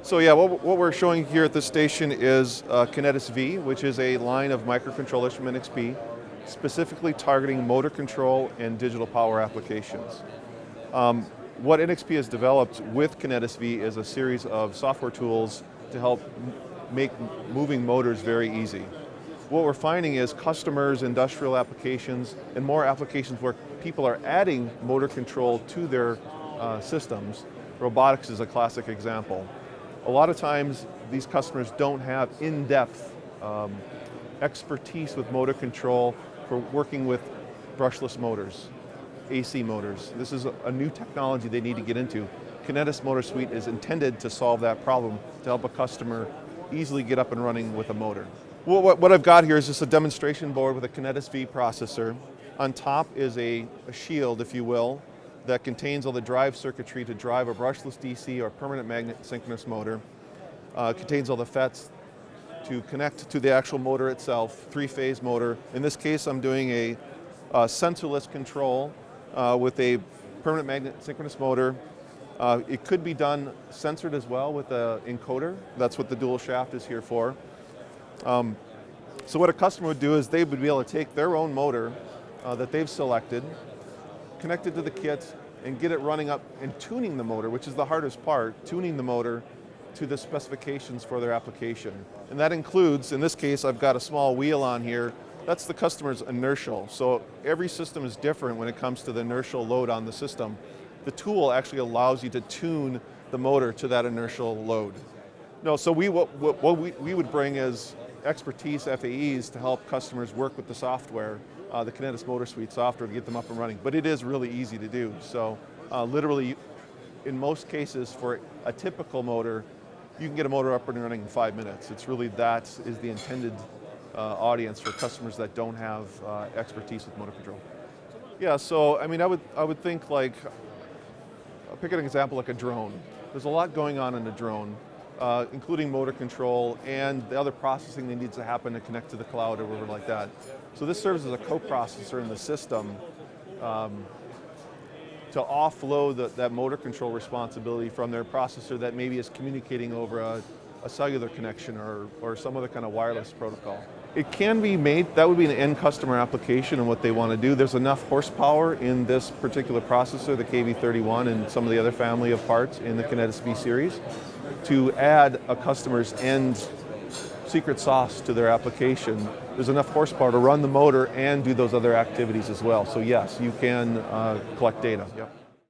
So yeah, what we're showing here at this station is Kinetis V, which is a line of microcontrollers from NXP, specifically targeting motor control and digital power applications. What NXP has developed with Kinetis V is a series of software tools to help make moving motors very easy. What we're finding is customers, industrial applications, and more applications where people are adding motor control to their systems. Robotics is a classic example. A lot of times these customers don't have in-depth expertise with motor control for working with brushless motors, AC motors. This is a new technology they need to get into. Kinetis Motor Suite is intended to solve that problem, to help a customer easily get up and running with a motor. Well, what I've got here is just a demonstration board with a Kinetis V processor. On top is a shield, if you will, that contains all the drive circuitry to drive a brushless DC or permanent magnet synchronous motor. Contains all the FETs to connect to the actual motor itself, three-phase motor. In this case, I'm doing a sensorless control with a permanent magnet synchronous motor. It could be done sensored as well with an encoder. That's what the dual shaft is here for. So what a customer would do is they would be able to take their own motor that they've selected, connect it to the kit, and get it running up and tuning the motor, which is the hardest part, tuning the motor to the specifications for their application. And that includes, in this case, I've got a small wheel on here. That's the customer's inertial. So every system is different when it comes to the inertial load on the system. The tool actually allows you to tune the motor to that inertial load. No, so what we would bring is expertise, FAEs, to help customers work with the software, the Kinetis Motor Suite software, to get them up and running. But it is really easy to do. So literally, in most cases, for a typical motor, you can get a motor up and running in 5 minutes. It's really, that is the intended audience for customers that don't have expertise with motor control. Yeah, so I mean, I would think like, I'll pick an example like a drone. There's a lot going on in a drone, including motor control and the other processing that needs to happen to connect to the cloud or whatever like that. So this serves as a co-processor in the system to offload that motor control responsibility from their processor that maybe is communicating over a cellular connection or some other kind of wireless protocol. It can be made, that would be an end customer application and what they want to do. There's enough horsepower in this particular processor, the KV31, and some of the other family of parts in the Kinetis V series, to add a customer's end secret sauce to their application. There's enough horsepower to run the motor and do those other activities as well. So yes, you can collect data. Yep.